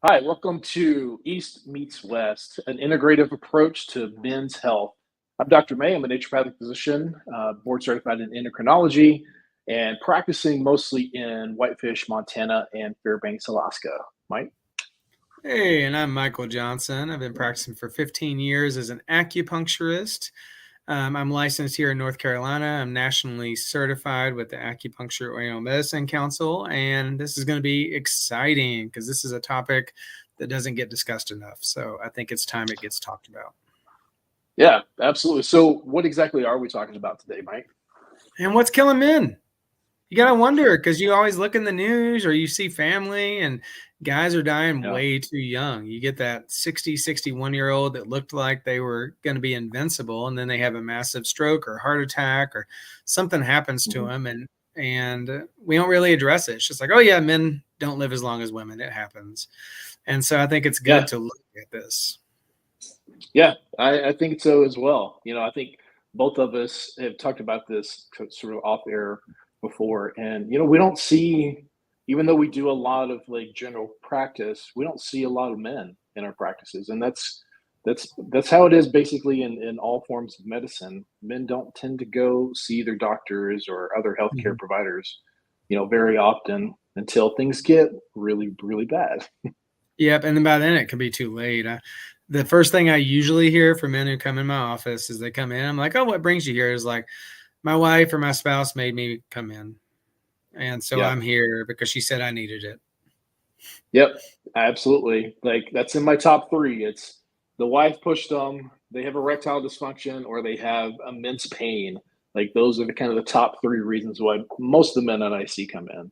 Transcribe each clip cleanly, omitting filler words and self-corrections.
Hi, welcome to East Meets West, an integrative approach to men's health. I'm Dr. May. I'm a naturopathic physician, board certified in endocrinology, and practicing mostly in Whitefish, Montana, and Fairbanks, Alaska. Mike? Hey, and I'm Michael Johnson. I've been practicing for 15 years as an acupuncturist. I'm licensed here in North Carolina. I'm nationally certified with the Acupuncture Oriental Medicine Council, and this is going to be exciting because this is a topic that doesn't get discussed enough. So I think it's time it gets talked about. Yeah, absolutely. So, what exactly are we talking about today, Mike? And what's killing men? You got to wonder because you always look in the news or you see family and guys are dying Yeah. way too young. You get that 60, 61-year-old that looked like they were going to be invincible, and then they have a massive stroke or heart attack or something happens to Mhm. them. And we don't really address it. It's just like, oh, yeah, men don't live as long as women. It happens. And so I think it's good Yeah, to look at this. yeah, I think so as well. I think both of us have talked about this sort of off air before, and we don't see, even though we do a lot of like general practice, we don't see a lot of men in our practices, and that's how it is basically in all forms of medicine. Men don't tend to go see their doctors or other healthcare Mhm. providers, very often until things get really, really bad. Yep, and then by then it can be too late. The first thing I usually hear from men who come in my office is they come in. I'm like, "Oh, what brings you here?" Is like, my wife or my spouse made me come in, and so Yeah. I'm here because she said I needed it. Yep, absolutely. Like that's in my top three. It's the wife pushed them, they have erectile dysfunction, or they have immense pain. Like those are the kind of the top three reasons why most of the men that I see come in.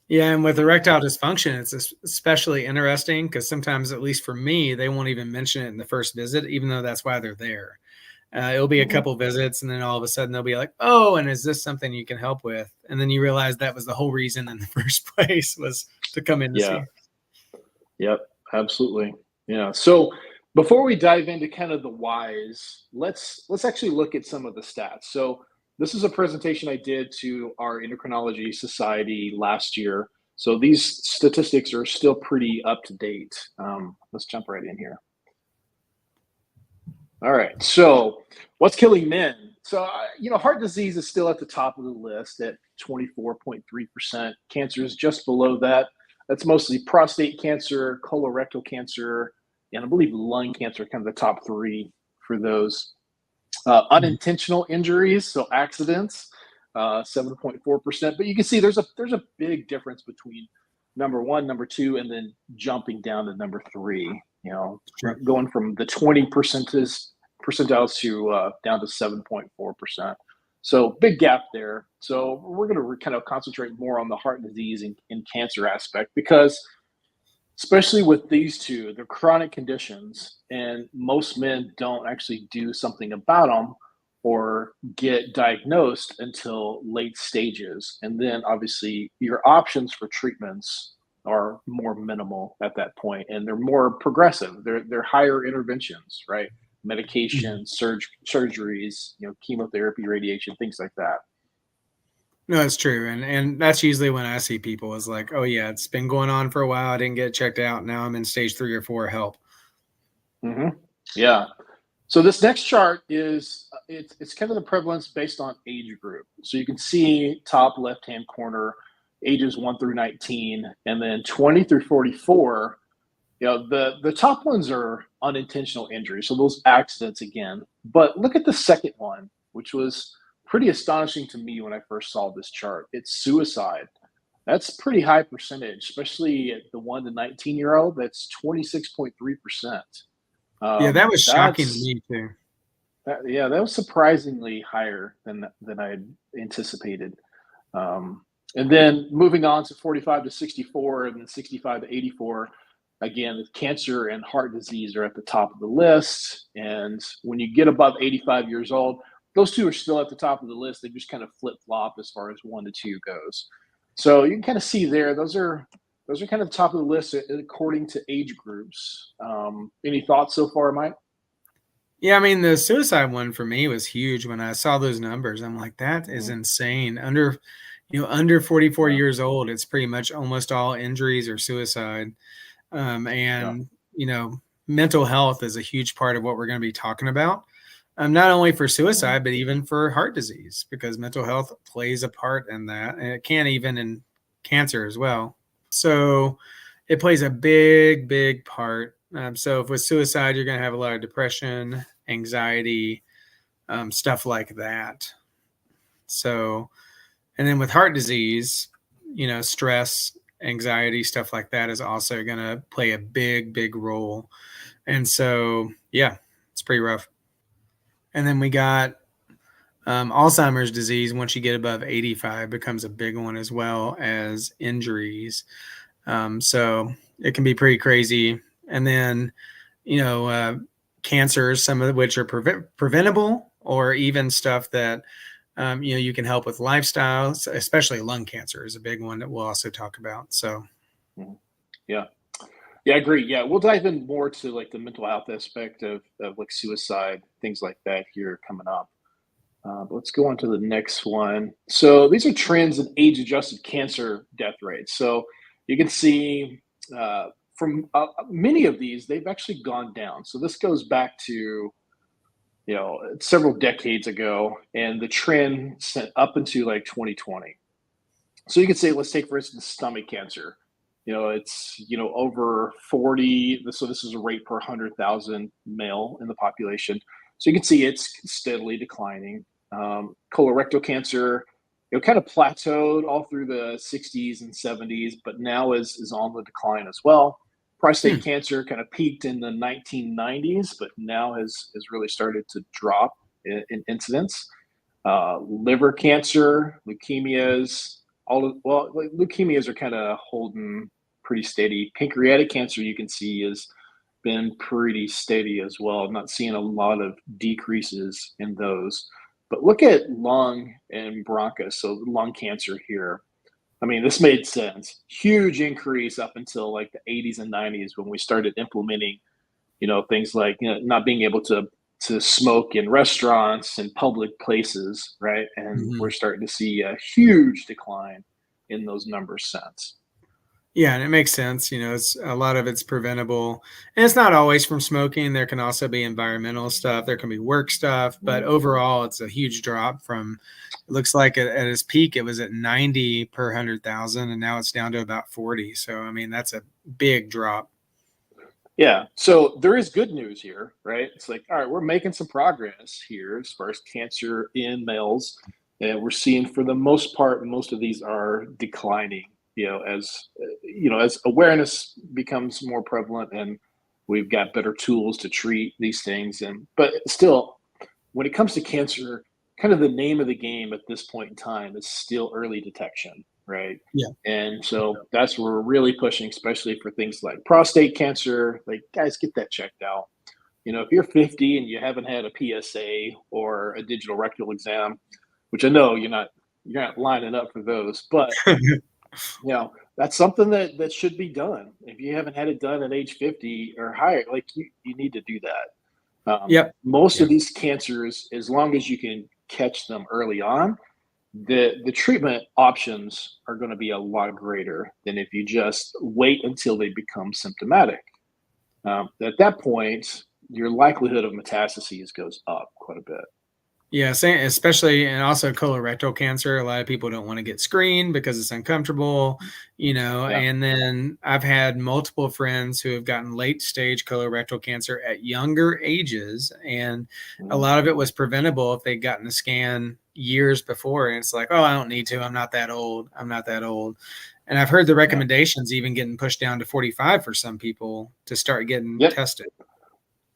Yeah, and with erectile dysfunction, it's especially interesting because sometimes, at least for me, they won't even mention it in the first visit, even though that's why they're there. It'll be a Hmm. couple visits, and then all of a sudden they'll be like, "Oh, and is this something you can help with?" And then you realize that was the whole reason in the first place was to come in to Yeah. see. Yep. Absolutely. Yeah. So before we dive into kind of the whys, let's actually look at some of the stats. So this is a presentation I did to our endocrinology society last year. So these statistics are still pretty up to date. Let's jump right in here. All right. So, what's killing men? So, heart disease is still at the top of the list at 24.3%. Cancer is just below that. That's mostly prostate cancer, colorectal cancer, and I believe lung cancer are kind of the top three for those. Unintentional injuries, so accidents, 7.4%. But you can see there's a big difference between number one, number two, and then jumping down to number three. Sure. Going from the 20% percentiles to down to 7.4%. So big gap there. So we're going to kind of concentrate more on the heart disease and cancer aspect because especially with these two, they're chronic conditions, and most men don't actually do something about them or get diagnosed until late stages. And then obviously, your options for treatments are more minimal at that point, and they're more progressive. They're higher interventions, right? Mhm. Medications, surgeries, chemotherapy, radiation, things like that. No, it's true, and that's usually when I see people is like, "Oh yeah, it's been going on for a while. I didn't get checked out. Now I'm in stage 3 or 4. Help." Hmm. Yeah. So this next chart is it's kind of the prevalence based on age group. So you can see top left hand corner, ages 1 through 19, and then 20 through 44. The top ones are unintentional injuries, so those accidents again. But look at the second one, which was pretty astonishing to me when I first saw this chart. It's suicide. That's pretty high percentage, especially at the 1 to 19-year-old. That's 26.3%. Yeah, that was shocking to That's me too. yeah, that was surprisingly higher than I had anticipated. And then moving on to 45 to 64 and then 65 to 84, again, cancer and heart disease are at the top of the list. And when you get above 85 years old, those two are still at the top of the list. They just kind of flip flop as far as 1 to 2 goes. So you can kind of see there, those are kind of the top of the list according to age groups. Any thoughts so far, Mike? Yeah, I mean, the suicide one for me was huge when I saw those numbers. I'm like, that is Mhm. insane. Under 44 Yeah. years old, it's pretty much almost all injuries or suicide. Yeah. And, mental health is a huge part of what we're going to be talking about. Not only for suicide, but even for heart disease, because mental health plays a part in that. And it can even in cancer as well. So it plays a big, big part. So if with suicide, you're going to have a lot of depression, anxiety, stuff like that. So, and then with heart disease, stress, anxiety, stuff like that is also going to play a big, big role. And so, yeah, it's pretty rough. And then we got Alzheimer's disease. Once you get above 85, becomes a big one, as well as injuries. So it can be pretty crazy. And then, cancers, some of which are preventable, or even stuff that, you can help with lifestyles, especially lung cancer is a big one that we'll also talk about. So, Yeah. Yeah, I agree. Yeah, we'll dive in more to like the mental health aspect of like suicide, things like that here coming up. But let's go on to the next one. So these are trends in age-adjusted cancer death rates. So you can see from many of these, they've actually gone down. So this goes back to several decades ago, and the trend sent up into like 2020. So you could say, let's take for instance stomach cancer. It's over 40. So this is a rate per 100,000 male in the population. So you can see it's steadily declining. Colorectal cancer, kind of plateaued all through the 60s and 70s, but now is on the decline as well. Prostate cancer kind of peaked in the 1990s, but now has really started to drop in incidence. Liver cancer, leukemias, like leukemias are kind of holding pretty steady. Pancreatic cancer, you can see, has been pretty steady as well. I'm not seeing a lot of decreases in those. But look at lung and bronchus, so lung cancer here. I mean, this made sense. Huge increase up until like the 80s and 90s when we started implementing, things like not being able to smoke in restaurants and public places, right? And we're starting to see a huge decline in those numbers since. yeah, and it makes sense. It's a lot of it's preventable, and it's not always from smoking. There can also be environmental stuff. There can be work stuff, but overall, it's a huge drop from. It looks like at its peak, it was at 90 per 100,000, and now it's down to about 40. So, I mean, that's a big drop. Yeah. So there is good news here, right? It's like, all right, we're making some progress here as far as cancer in males. And we're seeing for the most part, most of these are declining, as awareness becomes more prevalent and we've got better tools to treat these things. But still, when it comes to cancer, kind of the name of the game at this point in time is still early detection, right? Yeah. And so that's where we're really pushing, especially for things like prostate cancer. Like, guys, get that checked out. If you're 50 and you haven't had a PSA or a digital rectal exam, which I know you're not lining up for those, but that's something that should be done. If you haven't had it done at age 50 or higher, like you need to do that. Yep. Most of these cancers, as long as you can catch them early on, the treatment options are going to be a lot greater than if you just wait until they become symptomatic. At that point, your likelihood of metastases goes up quite a bit. Yeah, especially, and also colorectal cancer. A lot of people don't want to get screened because it's uncomfortable, and then I've had multiple friends who have gotten late stage colorectal cancer at younger ages. And a lot of it was preventable if they'd gotten a scan years before. And it's like, oh, I don't need to. I'm not that old. And I've heard the recommendations even getting pushed down to 45 for some people to start getting tested.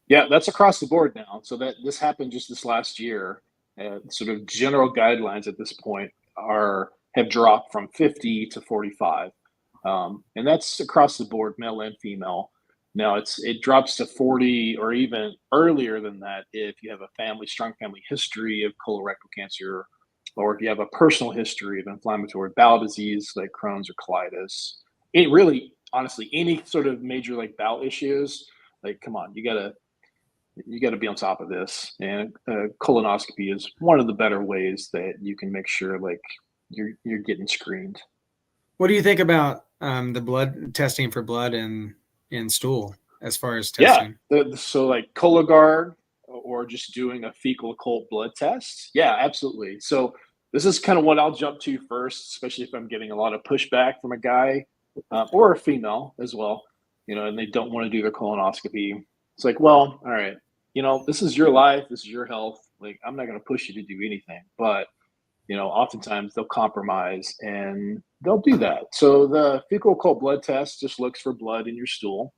Yeah, that's across the board now. So that this happened just this last year. Sort of general guidelines at this point have dropped from 50 to 45, and that's across the board, male and female. Now it drops to 40 or even earlier than that if you have a strong family history of colorectal cancer, or if you have a personal history of inflammatory bowel disease like Crohn's or colitis. It really, honestly, any sort of major like bowel issues, like come on, you got to be on top of this. And colonoscopy is one of the better ways that you can make sure like you're getting screened. What do you think about the blood testing for blood and in stool as far as Yeah. testing? So like Cologuard or just doing a fecal occult blood test. Yeah, absolutely. So this is kind of what I'll jump to first, especially if I'm getting a lot of pushback from a guy or a female as well, and they don't want to do their colonoscopy. It's like, well, all right, this is your life, this is your health. Like, I'm not going to push you to do anything, but oftentimes they'll compromise and they'll do that. So the fecal occult blood test just looks for blood in your stool,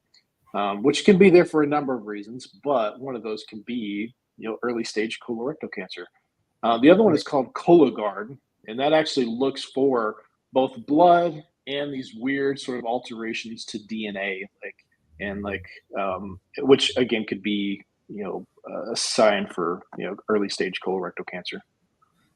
which can be there for a number of reasons, but one of those can be, early stage colorectal cancer. The other one is called Cologuard, and that actually looks for both blood and these weird sort of alterations to DNA, which again could be, a sign for, early stage colorectal cancer.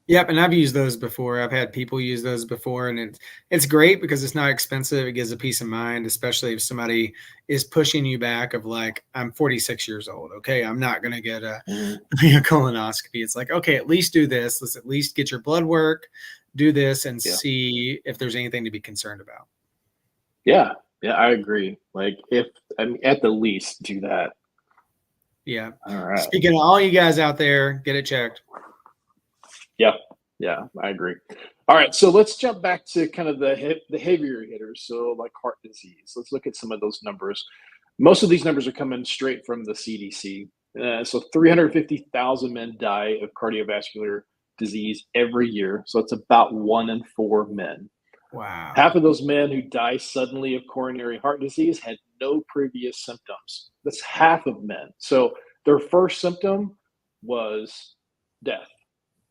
Yep, and I've used those before. I've had people use those before, and it's great because it's not expensive. It gives a peace of mind, especially if somebody is pushing you back of like, I'm 46 years old. Okay, I'm not going to get a colonoscopy. It's like, okay, at least do this. Let's at least get your blood work, do this, and see if there's anything to be concerned about. Yeah, I agree. Like, at the least do that. Yeah. All right. Speaking of all you guys out there, get it checked. Yeah, I agree. All right, so let's jump back to kind of the heavier hitters, so like heart disease. Let's look at some of those numbers. Most of these numbers are coming straight from the CDC. So 350,000 men die of cardiovascular disease every year. So it's about 1 in 4 men. Wow. Half of those men who die suddenly of coronary heart disease had no previous symptoms. That's half of men. So their first symptom was death.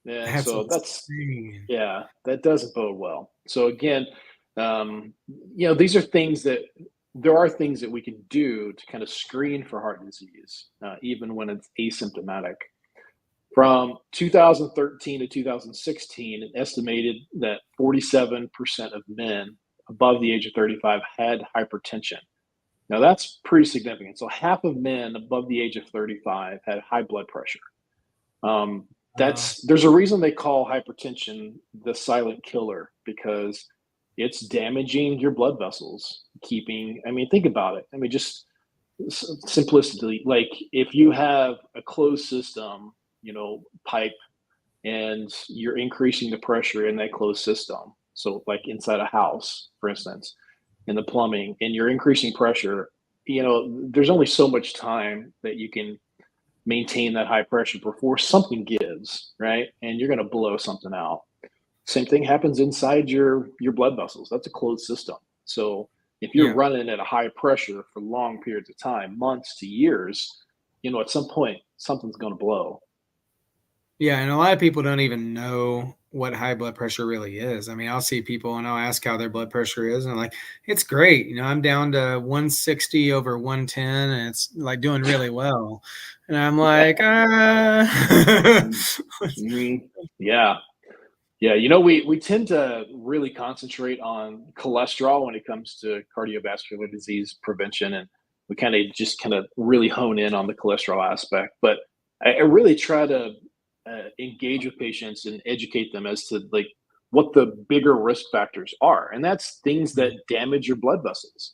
And so that doesn't bode well. So again, these are things that there are things that we can do to kind of screen for heart disease, even when it's asymptomatic. From 2013 to 2016, it estimated that 47% of men above the age of 35 had hypertension. Now that's pretty significant. So half of men above the age of 35 had high blood pressure. There's a reason they call hypertension the silent killer, because it's damaging your blood vessels. Think about it. Just simplistically, like if you have a closed system, pipe, and you're increasing the pressure in that closed system. So like inside a house, for instance, in the plumbing, and you're increasing pressure, there's only so much time that you can maintain that high pressure before something gives, right? And you're going to blow something out. Same thing happens inside your blood vessels. That's a closed system. So if you're running at a high pressure for long periods of time, months to years, at some point something's going to blow. Yeah, and a lot of people don't even know what high blood pressure really is. I'll see people and I'll ask how their blood pressure is, and I'm like, it's great. I'm down to 160 over 110, and it's like doing really well. And I'm like, Yeah. We tend to really concentrate on cholesterol when it comes to cardiovascular disease prevention, and we kind of really hone in on the cholesterol aspect. But I really try to engage with patients and educate them as to like what the bigger risk factors are, and that's things that damage your blood vessels,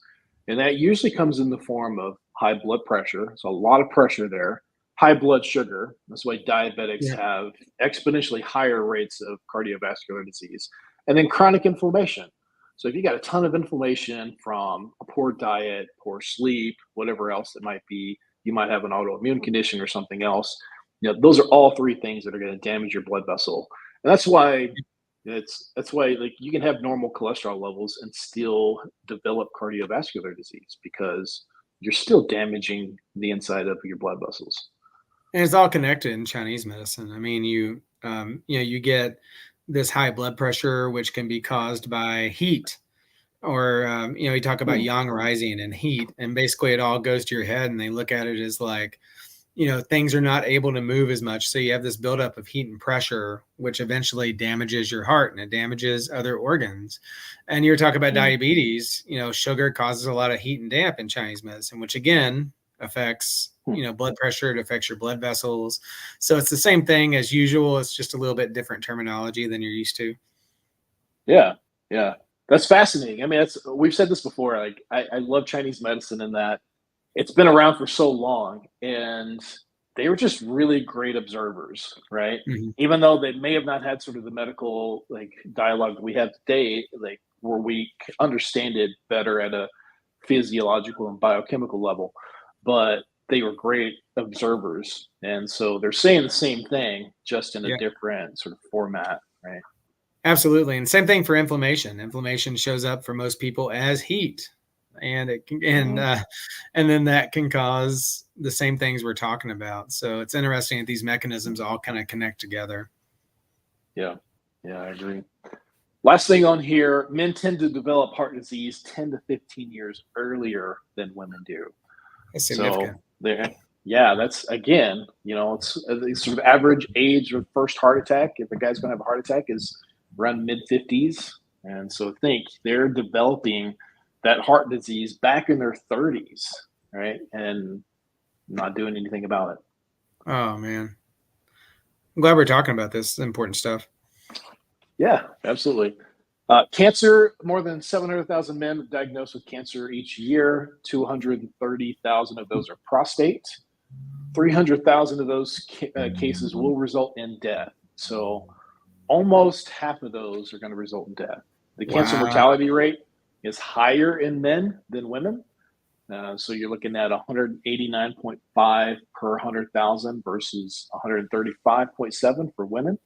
and that usually comes in the form of high blood pressure. So a lot of pressure there. High blood sugar. That's why diabetics have exponentially higher rates of cardiovascular disease. And then chronic inflammation. So if you got a ton of inflammation from a poor diet, poor sleep, whatever else it might be, you might have an autoimmune condition or something else. Those are all three things that are going to damage your blood vessel. And that's why like you can have normal cholesterol levels and still develop cardiovascular disease, because you're still damaging the inside of your blood vessels. And it's all connected in Chinese medicine. You get this high blood pressure, which can be caused by heat, or you talk about yang rising and heat, and basically it all goes to your head, and they look at it as like, things are not able to move as much. So you have this buildup of heat and pressure, which eventually damages your heart and it damages other organs. And you're talking about diabetes, sugar causes a lot of heat and damp in Chinese medicine, which again affects, blood pressure. It affects your blood vessels. So it's the same thing as usual. It's just a little bit different terminology than you're used to. Yeah. That's fascinating. I mean, we've said this before. Like, I love Chinese medicine in that it's been around for so long, and they were just really great observers, right? Mhm. Even though they may have not had sort of the medical like dialogue that we have today, like where we understand it better at a physiological and biochemical level, but they were great observers, and so they're saying the same thing, just in a Yeah, different sort of format, right? absolutely. And same thing for inflammation. Inflammation shows up for most people as heat, and it can, Mhm. and then that can cause the same things we're talking about. So it's interesting that these mechanisms all kind of connect together. Yeah, yeah, I agree. Last thing on here, men tend to develop heart disease 10 to 15 years earlier than women do. It's significant. So there, yeah, that's again, it's the sort of average age of first heart attack. If a guy's going to have a heart attack, is around mid 50s, and so think they're developing that heart disease back in their 30s, right? And not doing anything about it. Oh man, I'm glad we're talking about this important stuff. Yeah, absolutely. Cancer, more than 700,000 men diagnosed with cancer each year. 230,000 of those are prostate. 300,000 of those cases will result in death. So almost half of those are going to result in death. The cancer Wow. mortality rate is higher in men than women. So you're looking at 189.5 per 100,000 versus 135.7 for women.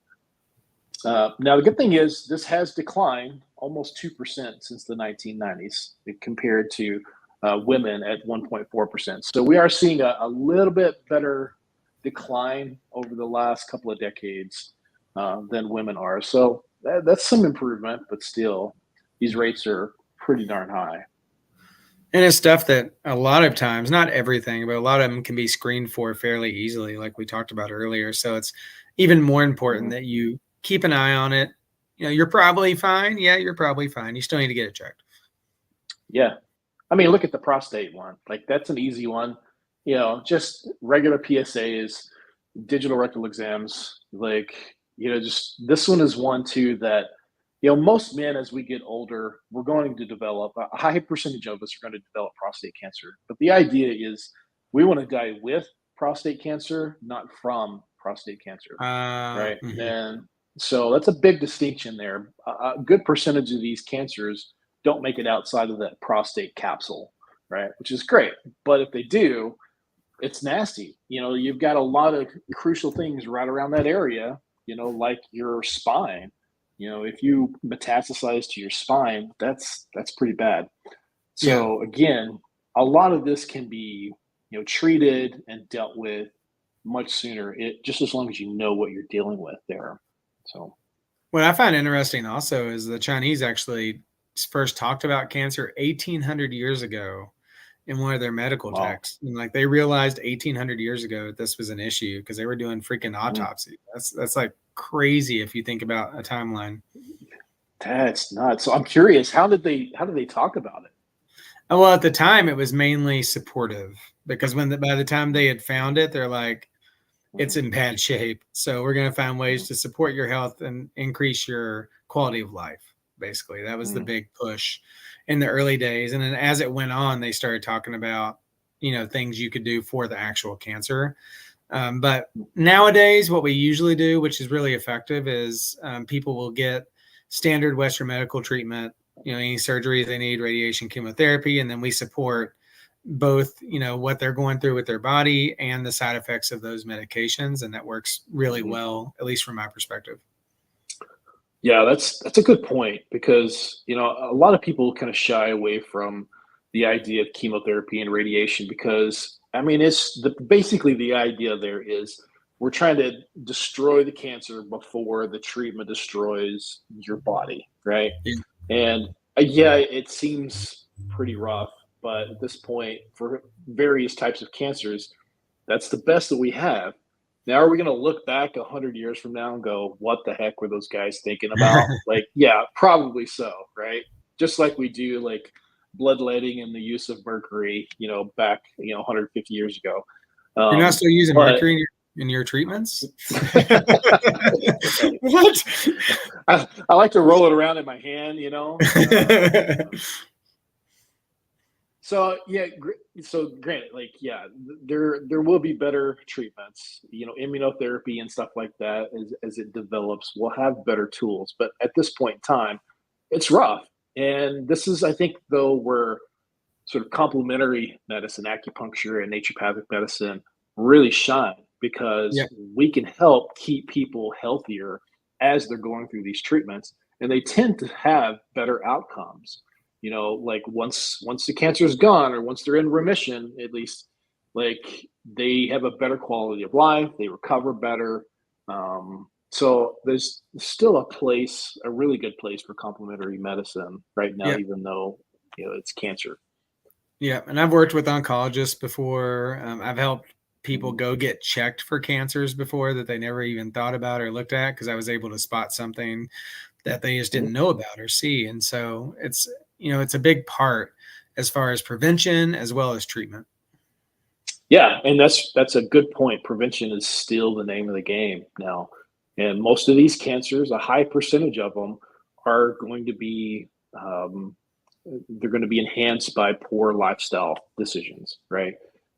Now, the good thing is this has declined almost 2% since the 1990s compared to women at 1.4%. So we are seeing a little bit better decline over the last couple of decades than women are. So that's some improvement, but still, these rates are pretty darn high. And it's stuff that a lot of times, not everything, but a lot of them can be screened for fairly easily, like we talked about earlier. So it's even more important Mhm. that you keep an eye on it. You're probably fine. Yeah, you're probably fine. You still need to get it checked. Yeah. I mean, look at the prostate one. Like, that's an easy one. Just regular PSAs, digital rectal exams. Like, just this one is one too that, most men as we get older, we're going to develop a high percentage of us are going to develop prostate cancer. But the idea is we want to die with prostate cancer, not from prostate cancer, right? Mhm. And so that's a big distinction there. A good percentage of these cancers don't make it outside of that prostate capsule, right? Which is great. But if they do, it's nasty. You've got a lot of crucial things right around that area, like your spine. If you metastasize to your spine, that's pretty bad. Yeah. So again, a lot of this can be, treated and dealt with much sooner. It just as long as you know what you're dealing with there. So What I find interesting also is the Chinese actually first talked about cancer 1,800 years ago in one of their medical wow. texts. And like they realized 1,800 years ago that this was an issue because they were doing freaking Mhm. autopsy. That's like crazy if you think about a timeline. That's nuts. So I'm curious, how did they talk about it? Well, at the time, it was mainly supportive because by the time they had found it, they're like, it's Mhm. in bad shape. So we're going to find ways Mhm. to support your health and increase your quality of life. Basically, that was the Mhm. big push in the early days. And then as it went on, they started talking about, things you could do for the actual cancer. But nowadays, what we usually do, which is really effective, is people will get standard Western medical treatment, any surgery they need, radiation, chemotherapy, and then we support both, what they're going through with their body and the side effects of those medications. And that works really Mhm. well, at least from my perspective. Yeah, that's a good point because a lot of people kind of shy away from the idea of chemotherapy and radiation because I mean basically the idea there is we're trying to destroy the cancer before the treatment destroys your body, right? Yeah. And yeah, it seems pretty rough, but at this point, for various types of cancers, that's the best that we have. Now, are we going to look back 100 years from now and go, "What the heck were those guys thinking about?" Like, yeah, probably so, right? Just like we do, like bloodletting and the use of mercury, back 150 years ago. You're not still using But mercury? in your treatments? Right. What? I like to roll it around in my hand, So yeah, so granted, like yeah, there will be better treatments, immunotherapy and stuff like that as it develops. We'll have better tools, but at this point in time, it's rough. And this is, I think, though, where sort of complementary medicine, acupuncture, and naturopathic medicine really shine Yeah. because we can help keep people healthier as they're going through these treatments, and they tend to have better outcomes. Like once the cancer is gone, or once they're in remission, at least, like they have a better quality of life, they recover better. So there's still a really good place for complementary medicine right now, Yeah. even though it's cancer. Yeah, and I've worked with oncologists before. I've helped people Mhm. go get checked for cancers before that they never even thought about or looked at because I was able to spot something that they just Mhm. didn't know about or see. And so it's a big part as far as prevention as well as treatment. Yeah, and that's a good point. Prevention is still the name of the game now, and most of these cancers, a high percentage of them, are going to be um, they're going to be enhanced by poor lifestyle decisions, right?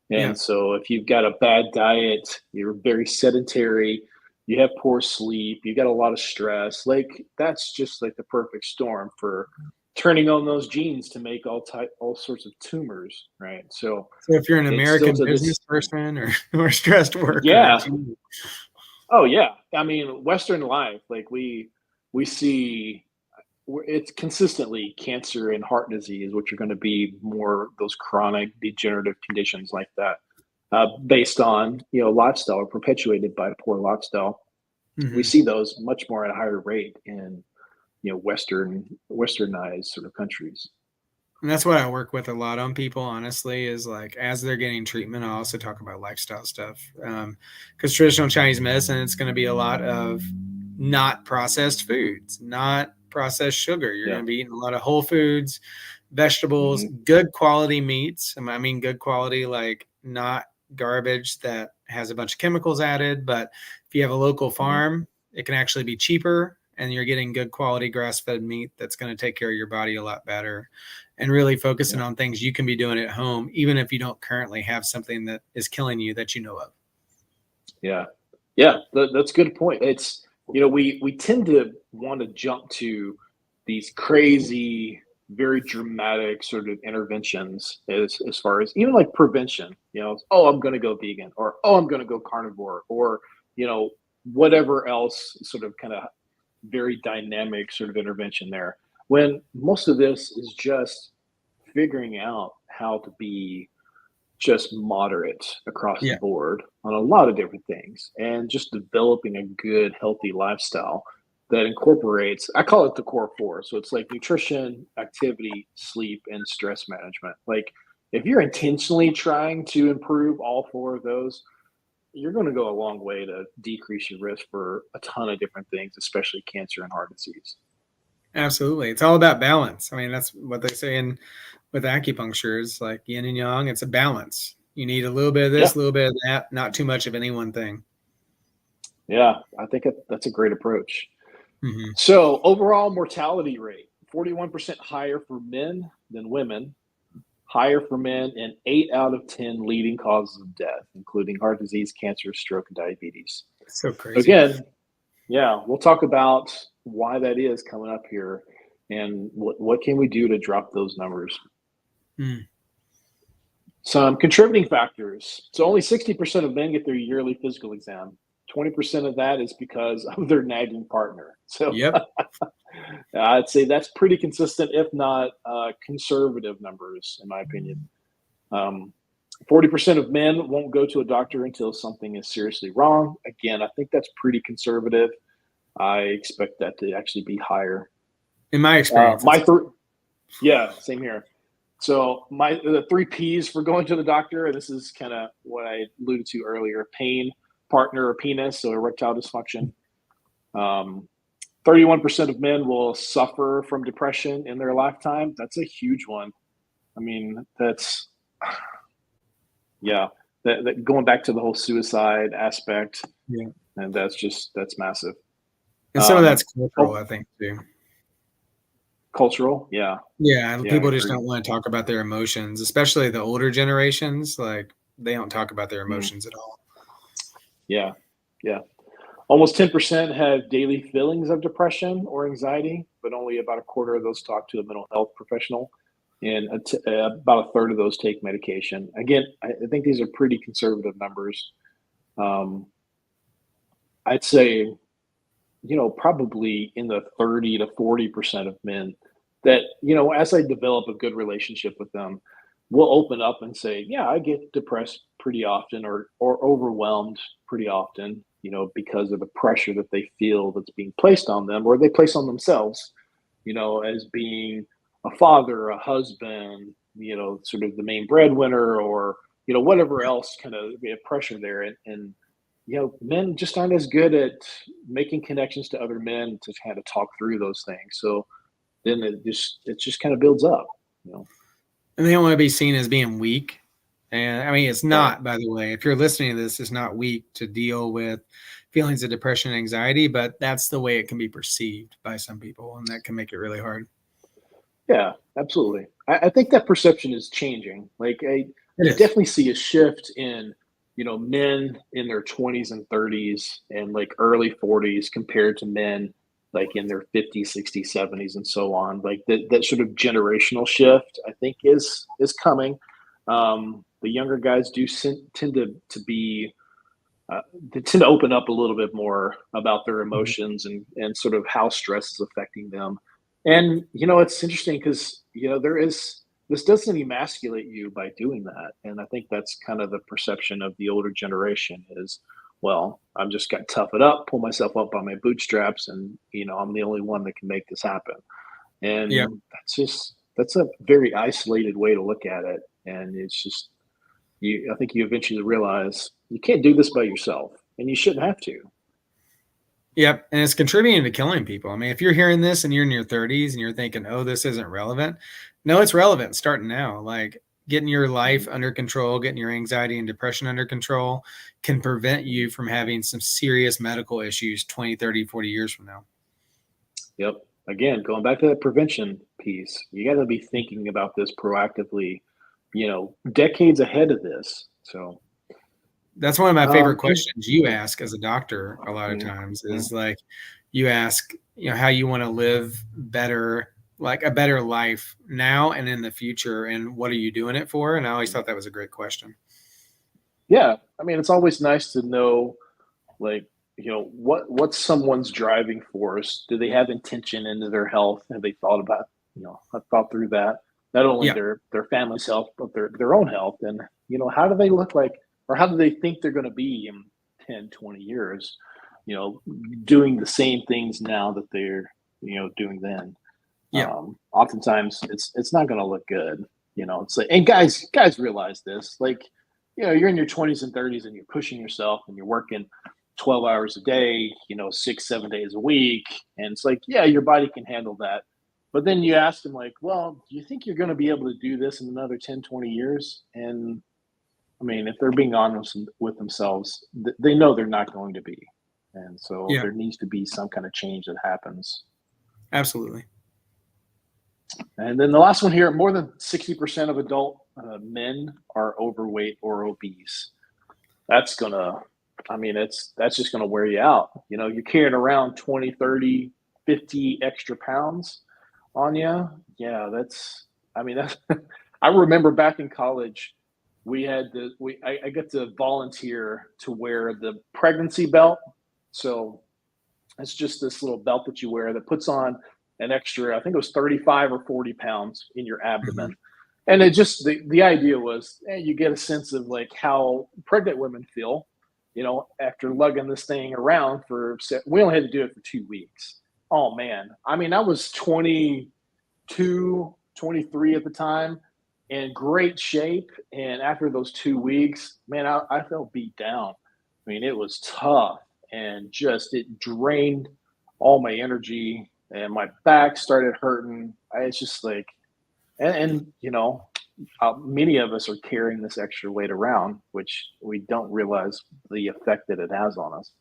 Yeah. And so, if you've got a bad diet, you're very sedentary, you have poor sleep, you got a lot of stress, like that's just like the perfect storm for turning on those genes to make all sorts of tumors, right? So So if you're an it's still American to business this. person or stressed worker, Yeah. gee. Oh, yeah. I mean, Western life, like we see it's consistently cancer and heart disease, which are going to be more those chronic degenerative conditions like that, based on lifestyle or perpetuated by poor lifestyle. We Mhm. see those much more at a higher rate in westernized sort of countries. And that's what I work with a lot on people, honestly, is like as they're getting treatment, I also talk about lifestyle stuff. Because traditional Chinese medicine, it's going to be a lot of not processed foods, not processed sugar. You're Yeah. going to be eating a lot of whole foods, vegetables, Hmm. good quality meats. I mean, good quality, like not garbage that has a bunch of chemicals added. But if you have a local Hmm. farm, it can actually be cheaper and you're getting good quality grass fed meat that's going to take care of your body a lot better and really focusing Yeah. on things you can be doing at home, even if you don't currently have something that is killing you that you know of. Yeah. Yeah, that's a good point. It's we tend to want to jump to these crazy, very dramatic sort of interventions as far as even like prevention. Oh, I'm going to go vegan, or oh, I'm going to go carnivore, or you know whatever else sort of kind of very dynamic sort of intervention there. When most of this is just figuring out how to be just moderate across the Yeah. board on a lot of different things and just developing a good healthy lifestyle that incorporates, I call it the core four, so it's like nutrition, activity, sleep, and stress management. Like if you're intentionally trying to improve all four of those, you're going to go a long way to decrease your risk for a ton of different things, especially cancer and heart disease. Absolutely. It's all about balance. I mean, that's what they say in with acupuncture is like yin and yang. It's a balance. You need a little bit of Yeah, this, a little bit of that, not too much of any one thing. yeah, I think that's a great approach. Hmm. So overall mortality rate, 41% higher for men than women, higher for men in 8 out of 10 leading causes of death, including heart disease, cancer, stroke, and diabetes. So crazy. Again, yeah, we'll talk about why that is coming up here and what can we do to drop those numbers. Mm. Some contributing factors. So only 60% of men get their yearly physical exam. 20% of that is because of their nagging partner. So Yep. I'd say that's pretty consistent, if not conservative numbers, in my opinion. Um, 40% of men won't go to a doctor until something is seriously wrong. Again, I think that's pretty conservative. I expect that to actually be higher. In my experience, My it's three, yeah, same here. So the three P's for going to the doctor, and this is kind of what I alluded to earlier: pain, partner, or penis, so erectile dysfunction. Um, 31% of men will suffer from depression in their lifetime. That's a huge one. I mean, that's, yeah. that going back to the whole suicide aspect, Yeah. and that's massive. And some of that's cultural, Oh, I think, too. cultural, yeah, Yeah, and yeah, I people just agree. don't wanna talk about their emotions, especially the older generations, like, they don't talk about their Mm, emotions at all. yeah, yeah. Almost 10% have daily feelings of depression or anxiety, but only about a quarter of those talk to a mental health professional, and about a third of those take medication. Again, I think these are pretty conservative numbers. Um, I'd say, probably in the 30 to 40% of men that, as I develop a good relationship with them, will open up and say, yeah, I get depressed pretty often or overwhelmed pretty often, because of the pressure that they feel that's being placed on them or they place on themselves, as being a father, a husband, sort of the main breadwinner or, whatever else kind of pressure there. And men just aren't as good at making connections to other men to kind of talk through those things. So then it just kind of builds up, you know. And they don't wanna be seen as being weak, and, I mean, it's Right. not, by the way. If you're listening to this, it's not weak to deal with feelings of depression and anxiety, but that's the way it can be perceived by some people, and that can make it really hard. Yeah, absolutely. I think that perception is changing. Like It I is. definitely see a shift in, men in their 20s and 30s and like early 40s compared to men like in their 50s, 60s, 70s, and so on. Like that sort of generational shift, I think is coming. The younger guys do tend to be uh, they tend to open up a little bit more about their Mhm. emotions and sort of how stress is affecting them. And it's interesting because this doesn't emasculate you by doing that. And I think that's kind of the perception of the older generation is, well, I'm just got to tough it up, pull myself up by my bootstraps, and I'm the only one that can make this happen. Yep. And that's a very isolated way to look at it. And it's just I think you eventually realize you can't do this by yourself, and you shouldn't have to. Yep, and it's contributing to killing people. I mean, if you're hearing this and you're in your 30s and you're thinking, "Oh, this isn't relevant." No, it's relevant starting now. Like, getting your life Mhm, under control, getting your anxiety and depression under control can prevent mhm. you from having some serious medical issues 20, 30, 40 years from now. Yep. Again, going back to that prevention piece, you got to be thinking about this proactively, decades ahead of this. So, That's one of my favorite and questions you ask as a doctor a lot of mm, times mm, is like, you ask, how you wanna live better, like a better life now and in the future, and what are you doing it for? And I always mm. thought that was a great question. Yeah, I mean, it's always nice to know, like, what's someone's driving force. Do they have intention into their health? Have they thought about, have thought through that? Not only Yeah, their family's health, but their own health. And how do they look like, or how do they think they're going to be in 10, 20 years? You know, doing the same things now that they're doing then. yeah, Oftentimes, it's not going to look good. It's like, and guys realize this. Like, you're in your 20s and 30s, and you're pushing yourself, and you're working 12 hours a day, 6, 7 days a week. And it's like, yeah, your body can handle that. But then you ask them, like, well, do you think you're going to be able to do this in another 10, 20 years? And I mean, if they're being honest with themselves, they know they're not going to be. And so yeah, there needs to be some kind of change that happens. absolutely. And then the last one here, more than 60% of adult men are overweight or obese. That's gonna, I mean, that's just gonna wear you out. You're carrying around 20, 30, 50 extra pounds on you. Yeah, I mean, that's, I remember back in college, I got to volunteer to wear the pregnancy belt. So it's just this little belt that you wear that puts on an extra, I think it was 35 or 40 pounds in your Mhm. abdomen. And it just, the idea was, you get a sense of like how pregnant women feel, after lugging this thing around we only had to do it for 2 weeks. Oh man. I mean, I was 22, 23 at the time, in great shape. And after those 2 weeks, man, I felt beat down. I mean, it was tough and just it drained all my energy and my back started hurting. It's just like, and many of us are carrying this extra weight around, which we don't realize the effect that it has on us.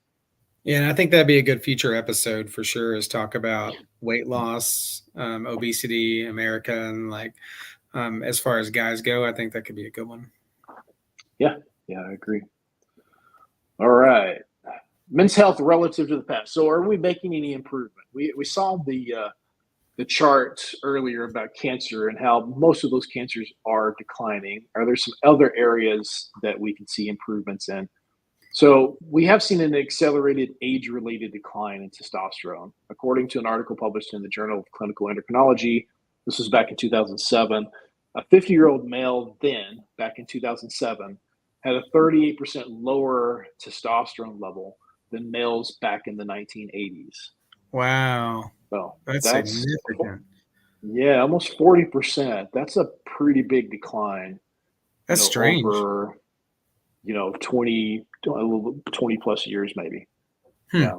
Yeah, and I think that'd be a good future episode for sure, is talk about weight loss, obesity, America, and like as far as guys go, I think that could be a good one. Yeah, I agree. All right. Men's health relative to the past. So are we making any improvement? We saw the chart earlier about cancer and how most of those cancers are declining. Are there some other areas that we can see improvements in? So we have seen an accelerated age-related decline in testosterone. According to an article published in the Journal of Clinical Endocrinology, this was back in 2007, a 50-year-old male then, back in 2007, had a 38% lower testosterone level than males back in the 1980s. Wow. So That's significant. Yeah, almost 40%. That's a pretty big decline, That's strange. over, 20 plus years maybe. Yeah.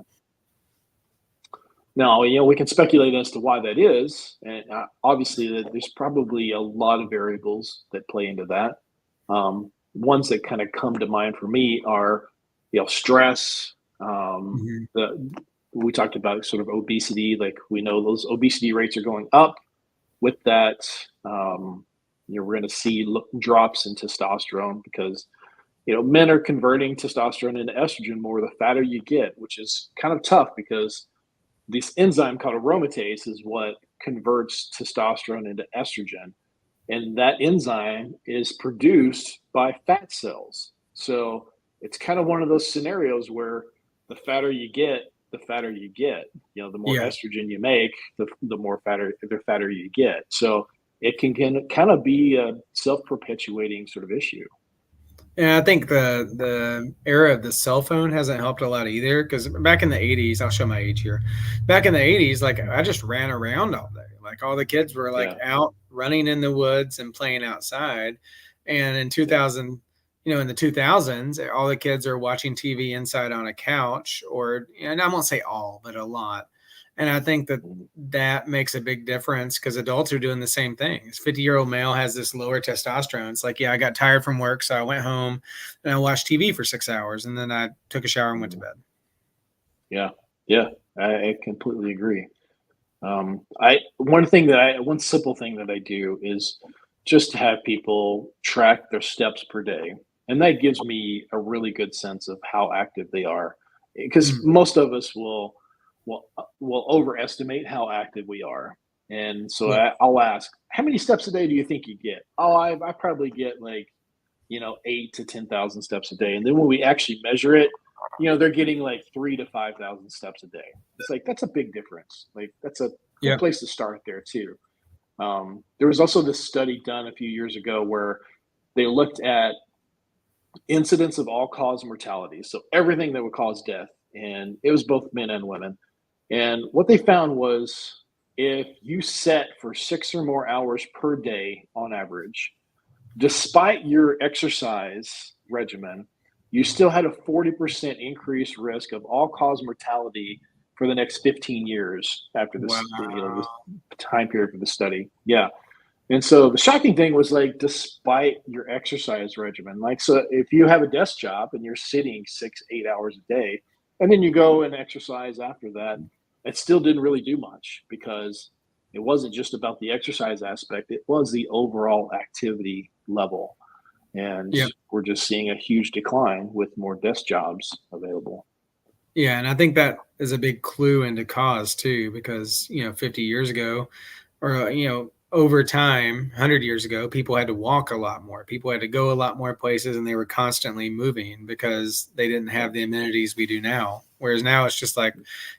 Now, we can speculate as to why that is. And obviously, there's probably a lot of variables that play into that. Ones that kind of come to mind for me are, stress. We talked about sort of obesity. Like, we know those obesity rates are going up. With that, we're going to see drops in testosterone because, men are converting testosterone into estrogen more the fatter you get, which is kind of tough because this enzyme called aromatase is what converts testosterone into estrogen. And that enzyme is produced by fat cells. So it's kind of one of those scenarios where the fatter you get, the fatter you get. The more estrogen you make, the more fatter you get. So it can kind of be a self-perpetuating sort of issue. Yeah, I think the era of the cell phone hasn't helped a lot either. Because back in the 80s, I'll show my age here. Back in the 80s, like I just ran around all day. Like all the kids were like out running in the woods and playing outside. And in 2000, in the 2000s, all the kids are watching TV inside on a couch, and I won't say all, but a lot. And I think that makes a big difference because adults are doing the same thing. This 50-year-old male has this lower testosterone. It's like, I got tired from work, so I went home and I watched TV for 6 hours, and then I took a shower and went to bed. Yeah, I completely agree. One simple thing that I do is just to have people track their steps per day. And that gives me a really good sense of how active they are, because most of us will overestimate how active we are. And so I'll ask, how many steps a day do you think you get? Oh, I probably get 8 to 10,000 steps a day. And then when we actually measure it, they're getting 3,000 to 5,000 steps a day. It's like, that's a big difference. Like, that's a good place to start there too. There was also this study done a few years ago where they looked at incidence of all-cause mortality. So everything that would cause death. And it was both men and women. And what they found was if you set for 6 or more hours per day on average, despite your exercise regimen, you still had a 40% increased risk of all-cause mortality for the next 15 years after this, this time period for the study. Yeah. And so the shocking thing was, despite your exercise regimen, so if you have a desk job and you're sitting 6-8 hours a day, and then you go and exercise after that, it still didn't really do much because it wasn't just about the exercise aspect. It was the overall activity level. And we're just seeing a huge decline with more desk jobs available. Yeah, and I think that is a big clue into cause too, because 50 years ago, or over time, 100 years ago, people had to walk a lot more. People had to go a lot more places, and they were constantly moving because they didn't have the amenities we do now. Whereas now it's just like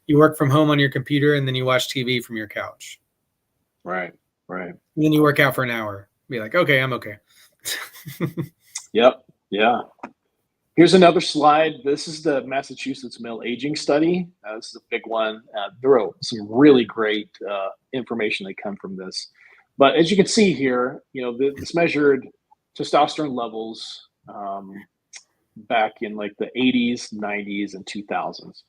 you work from home on your computer, and then you watch TV from your couch. Right. And then you work out for an hour. Be like, okay, I'm okay. Yep. Yeah. Here's another slide. This is the Massachusetts Male Aging Study. This is a big one. There are some really great information that come from this. But as you can see here, this measured testosterone levels back in the 80s, 90s, and 2000s.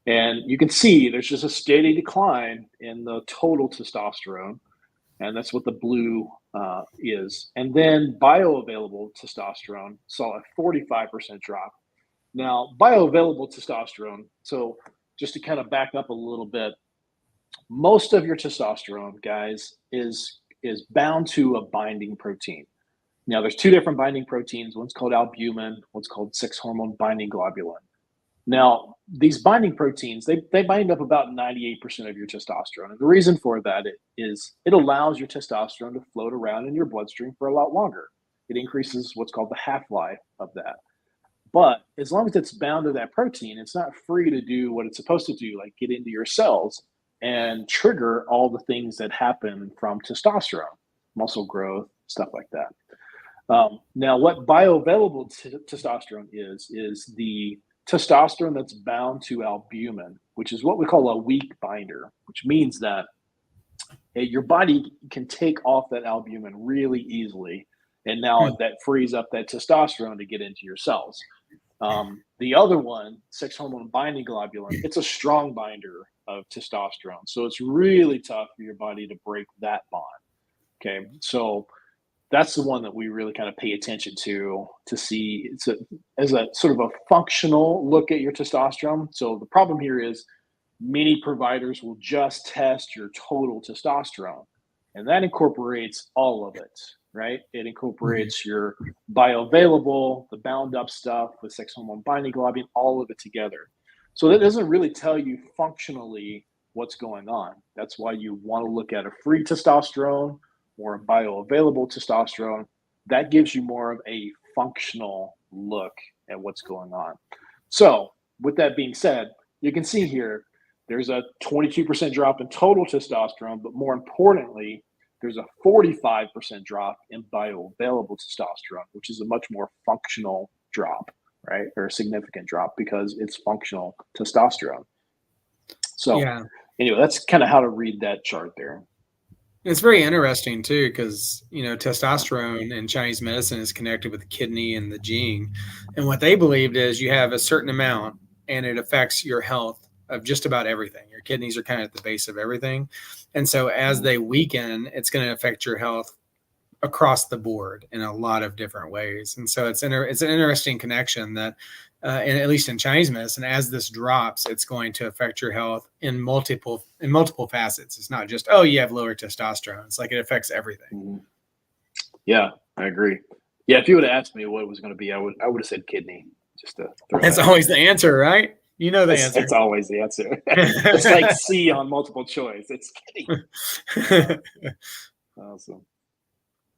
And you can see there's just a steady decline in the total testosterone. and that's what the blue is. And then bioavailable testosterone saw a 45% drop. Now, bioavailable testosterone, so just to kind of back up a little bit, most of your testosterone, guys, is bound to a binding protein. Now, there's two different binding proteins. One's called albumin, one's called 6-hormone binding globulin. Now, these binding proteins, they bind up about 98% of your testosterone. And the reason for that is it allows your testosterone to float around in your bloodstream for a lot longer. It increases what's called the half-life of that. But as long as it's bound to that protein, it's not free to do what it's supposed to do, like get into your cells and trigger all the things that happen from testosterone, muscle growth, stuff like that. Now, what bioavailable testosterone is the testosterone that's bound to albumin, which is what we call a weak binder, which means that your body can take off that albumin really easily. And now that frees up that testosterone to get into your cells. The other one, 6-hormone binding globulin, it's a strong binder of testosterone. So it's really tough for your body to break that bond. Okay. So that's the one that we really kind of pay attention to see as a sort of a functional look at your testosterone. So the problem here is many providers will just test your total testosterone, and that incorporates all of it, right? It incorporates your bioavailable, the bound up stuff with 6-hormone binding globulin, all of it together. So that doesn't really tell you functionally what's going on. That's why you want to look at a free testosterone or a bioavailable testosterone. That gives you more of a functional look at what's going on. So with that being said, you can see here, there's a 22% drop in total testosterone, but more importantly, there's a 45% drop in bioavailable testosterone, which is a much more functional drop, right? Or a significant drop because it's functional testosterone. So anyway, that's kind of how to read that chart there. It's very interesting too, because testosterone in Chinese medicine is connected with the kidney and the jing, and what they believed is you have a certain amount, and it affects your health of just about everything. Your kidneys are kind of at the base of everything, and so as they weaken, it's going to affect your health across the board in a lot of different ways. And so it's an interesting connection that, and at least in Chinese medicine, as this drops, it's going to affect your health in multiple facets. It's not just, oh, you have lower testosterone. It's like it affects everything. Yeah, I agree. Yeah, if you would have asked me what it was going to be, I would have said kidney. Just to That's always the answer, right? You know the answer. It's always the answer. It's like C on multiple choice. It's kidney. Awesome.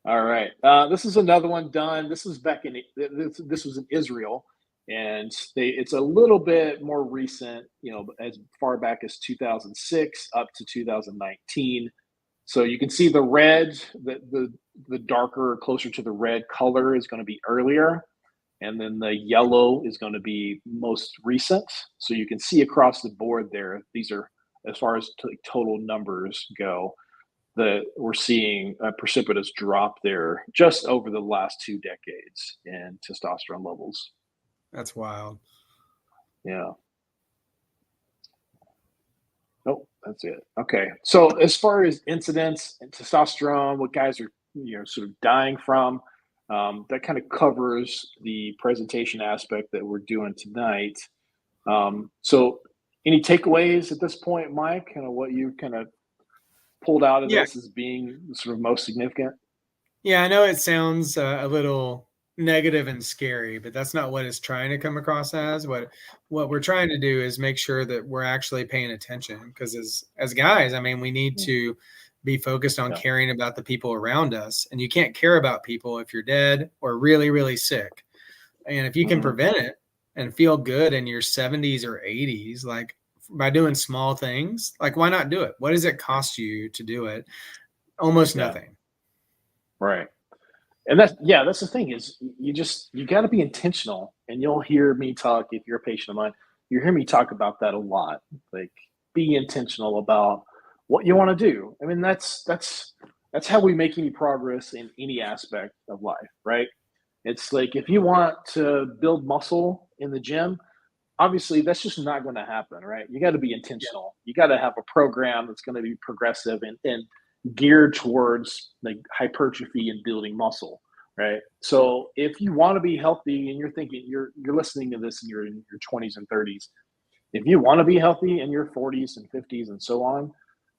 All right. This is another one done. This was back in this was in Israel, and it's a little bit more recent, as far back as 2006 up to 2019. So you can see the red, the darker, closer to the red color is going to be earlier, and then the yellow is going to be most recent. So you can see across the board there, these are, as far as total numbers go, that we're seeing a precipitous drop there just over the last 2 decades in testosterone levels. That's wild. Yeah. Oh, that's it. Okay. So as far as incidence and testosterone, what guys are sort of dying from, that kind of covers the presentation aspect that we're doing tonight. So any takeaways at this point, Mike? Kind of what you kind of pulled out of this as being sort of most significant? Yeah, I know it sounds a little negative and scary, but that's not what it's trying to come across as. What we're trying to do is make sure that we're actually paying attention, because as guys, I mean, we need to be focused on caring about the people around us, and you can't care about people if you're dead or really, really sick. And if you can prevent it and feel good in your 70s or 80s, like by doing small things, like why not do it? What does it cost you to do it? Almost nothing. Right. And that's the thing is you got to be intentional, and you'll hear me talk, if you're a patient of mine, you hear me talk about that a lot. Like, be intentional about what you want to do. I mean, that's how we make any progress in any aspect of life, right? It's like, if you want to build muscle in the gym, obviously that's just not going to happen, right? You got to be intentional. You got to have a program that's going to be progressive, and geared towards like hypertrophy and building muscle, right? So if you want to be healthy and you're thinking you're listening to this and you're in your 20s and 30s, if you want to be healthy in your 40s and 50s and so on,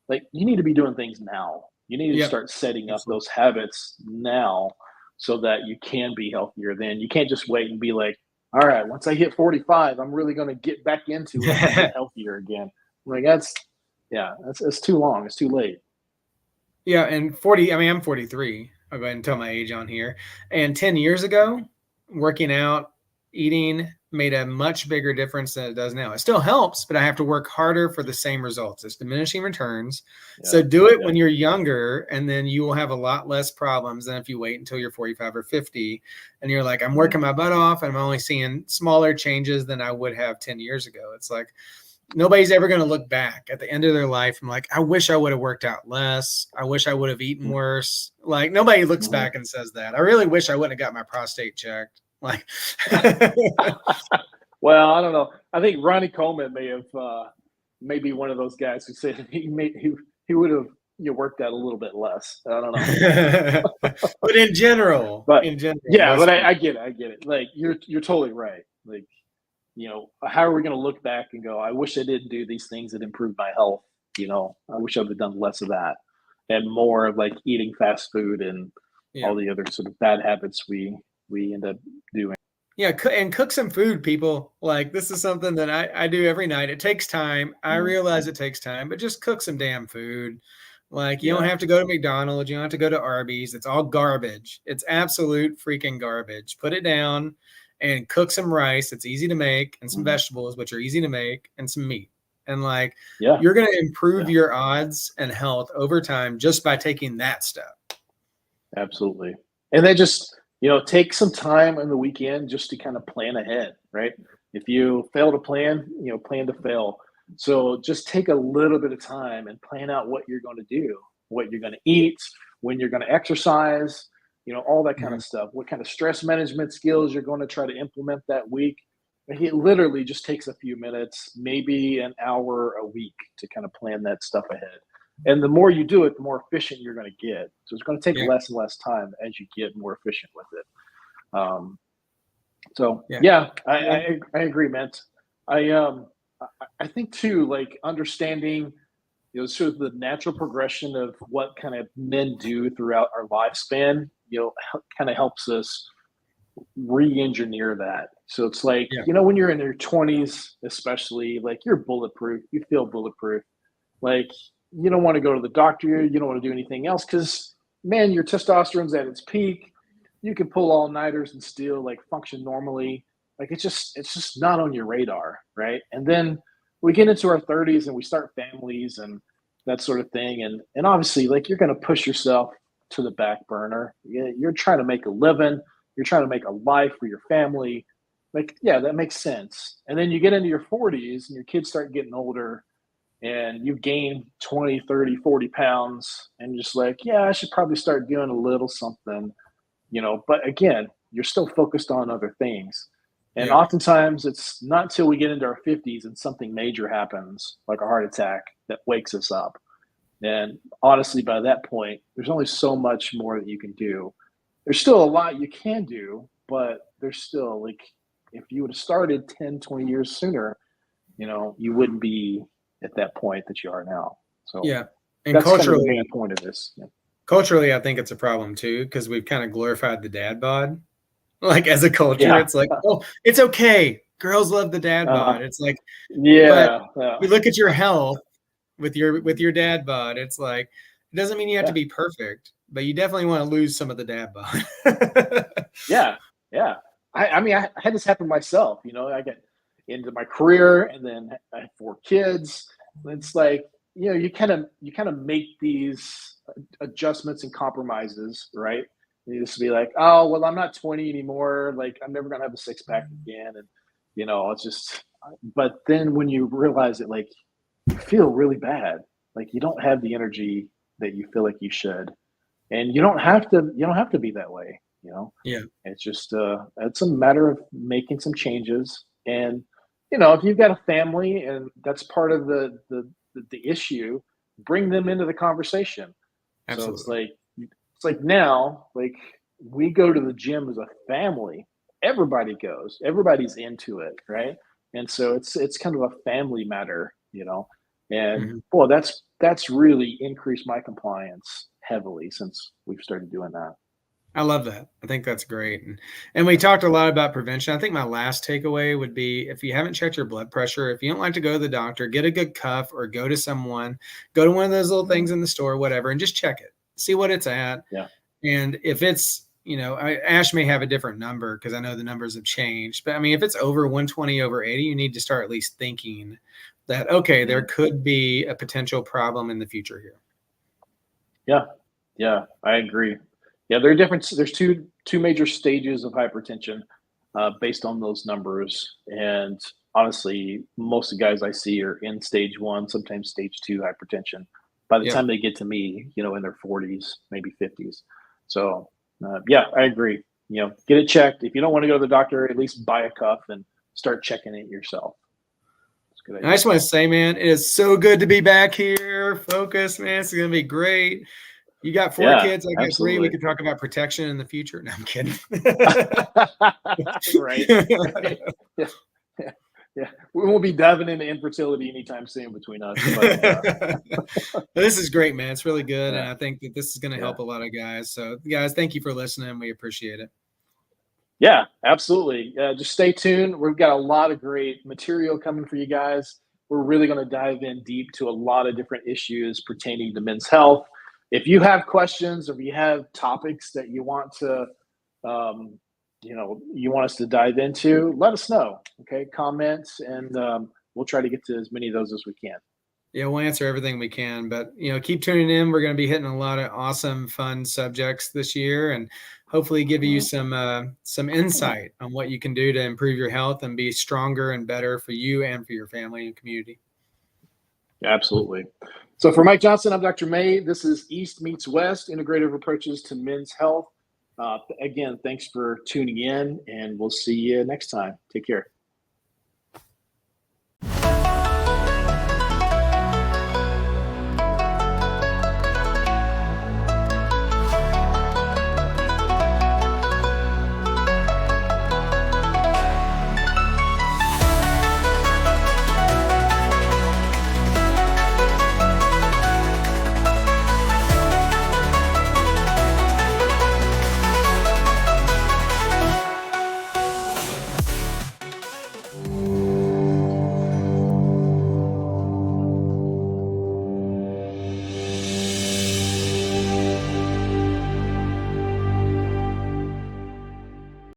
like you need to be doing things now. You need to Yep. start setting up Absolutely. those habits now so that you can be healthier then. You can't just wait and be like, all right, once I hit 45, I'm really going to get back into it and get healthier again. Like that's too long. It's too late. Yeah, and 40, I mean, I'm 43. I'll go ahead and tell my age on here. And 10 years ago, working out, eating made a much bigger difference than it does now. It still helps, but I have to work harder for the same results. It's diminishing returns. Yeah. So do it Yeah. when you're younger, and then you will have a lot less problems than if you wait until you're 45 or 50 and you're like, I'm working my butt off and I'm only seeing smaller changes than I would have 10 years ago. It's like, nobody's ever going to look back at the end of their life and like, I wish I would have worked out less. I wish I would have eaten worse. Like nobody looks Mm-hmm. back and says that. I really wish I wouldn't have got my prostate checked. Like, well, I don't know. I think Ronnie Coleman maybe one of those guys who said he would have worked out a little bit less. I don't know. but in general, But yeah, most but people. I get it. I get it. Like you're totally right. Like, how are we going to look back and go, I wish I didn't do these things that improved my health. I wish I would have done less of that and more of like eating fast food and all the other sort of bad habits we end up doing. Yeah, and cook some food, people. Like this is something that I do every night. It takes time. I realize it takes time, but just cook some damn food. Like you don't have to go to McDonald's. You don't have to go to Arby's. It's all garbage. It's absolute freaking garbage. Put it down and cook some rice. It's easy to make, and some vegetables, which are easy to make, and some meat. And like you're going to improve your odds and health over time just by taking that step. Absolutely. And then just take some time on the weekend just to kind of plan ahead, right? If you fail to plan, plan to fail. So just take a little bit of time and plan out what you're going to do, what you're going to eat, when you're going to exercise, all that kind of stuff. What kind of stress management skills you're going to try to implement that week. It literally just takes a few minutes, maybe an hour a week to kind of plan that stuff ahead. And the more you do it, the more efficient you're going to get. So it's going to take less and less time as you get more efficient with it. I agree, man. I think too, like understanding, sort of the natural progression of what kind of men do throughout our lifespan, kind of helps us re-engineer that. So it's like, when you're in your 20s, especially, like you're bulletproof, you feel bulletproof. Like you don't want to go to the doctor, you don't want to do anything else because, man, your testosterone's at its peak. You can pull all-nighters and still like function normally. Like it's just not on your radar, right? And then we get into our 30s and we start families and that sort of thing. And obviously, like you're going to push yourself to the back burner. You're trying to make a living. You're trying to make a life for your family. Like, yeah, that makes sense. And then you get into your 40s and your kids start getting older and you gain 20, 30, 40 pounds and you're just like, yeah, I should probably start doing a little something, but again, you're still focused on other things. And oftentimes it's not until we get into our 50s and something major happens, like a heart attack, that wakes us up. And honestly, by that point, there's only so much more that you can do. There's still a lot you can do, but there's still like, if you would have started 10, 20 years sooner, you wouldn't be at that point that you are now. So and that's culturally, kind of the main point of this. Culturally, I think it's a problem too, because we've kind of glorified the dad bod. Like as a culture, it's like, oh, it's okay. Girls love the dad bod. It's like, but you look at your health with your dad bod. It's like, it doesn't mean you have to be perfect, but you definitely want to lose some of the dad bod. Yeah. I mean, I had this happen myself. I got into my career, and then I had 4 kids. It's like, you kind of make these adjustments and compromises, right? You just be like, oh, well, I'm not 20 anymore. Like, I'm never gonna have a 6-pack again, and it's just. But then when you realize it, like, you feel really bad. Like, you don't have the energy that you feel like you should, and you don't have to. You don't have to be that way. It's just it's a matter of making some changes, and if you've got a family and that's part of the issue, bring them into the conversation. So Absolutely. it's like now, like we go to the gym as a family. Everybody goes. Everybody's into it, right? And so it's kind of a family matter, you know. And Mhm. boy, that's really increased my compliance heavily since we've started doing that. I love that. I think that's great. And we talked a lot about prevention. I think my last takeaway would be if you haven't checked your blood pressure, if you don't like to go to the doctor, get a good cuff or go to someone, go to one of those little Mhm. things in the store, whatever, and just check it. See what it's at. Yeah. And if it's, Ash may have a different number because I know the numbers have changed. But I mean, if it's over 120 over 80, you need to start at least thinking that, okay, there Mhm. could be a potential problem in the future here. Yeah. Yeah, I agree. Yeah, there are different. There's two major stages of hypertension based on those numbers, and honestly, most of the guys I see are in stage one, sometimes stage two hypertension. By the Yep. time they get to me, in their 40s, maybe 50s. So, yeah, I agree. Get it checked. If you don't want to go to the doctor, at least buy a cuff and start checking it yourself. It's a good And I idea. just want to say, man, it is so good to be back here. Focus, man. It's going to be great. You got 4 Yeah, kids. I got 3. We absolutely. could talk about protection in the future. No, I'm kidding. Right. Right. Yeah. Yeah. Yeah. We won't be diving into infertility anytime soon between us, but This is great, man. It's really good. And yeah. I think that this is going to Yeah. help a lot of guys. So, guys, thank you for listening. We appreciate it. Yeah, absolutely. Just stay tuned. We've got a lot of great material coming for you guys. We're really going to dive in deep to a lot of different issues pertaining to men's health. If you have questions or if you have topics that you want to, um, you want us to dive into, let us know. Okay, comments, and we'll try to get to as many of those as we can. Yeah, we'll answer everything we can, but keep tuning in. We're going to be hitting a lot of awesome, fun subjects this year, and hopefully give you Mhm. some insight on what you can do to improve your health and be stronger and better for you and for your family and community. Absolutely. So for Mike Johnson, I'm Dr. May. This is East Meets West, Integrative Approaches to Men's Health. Again, thanks for tuning in, and we'll see you next time. Take care.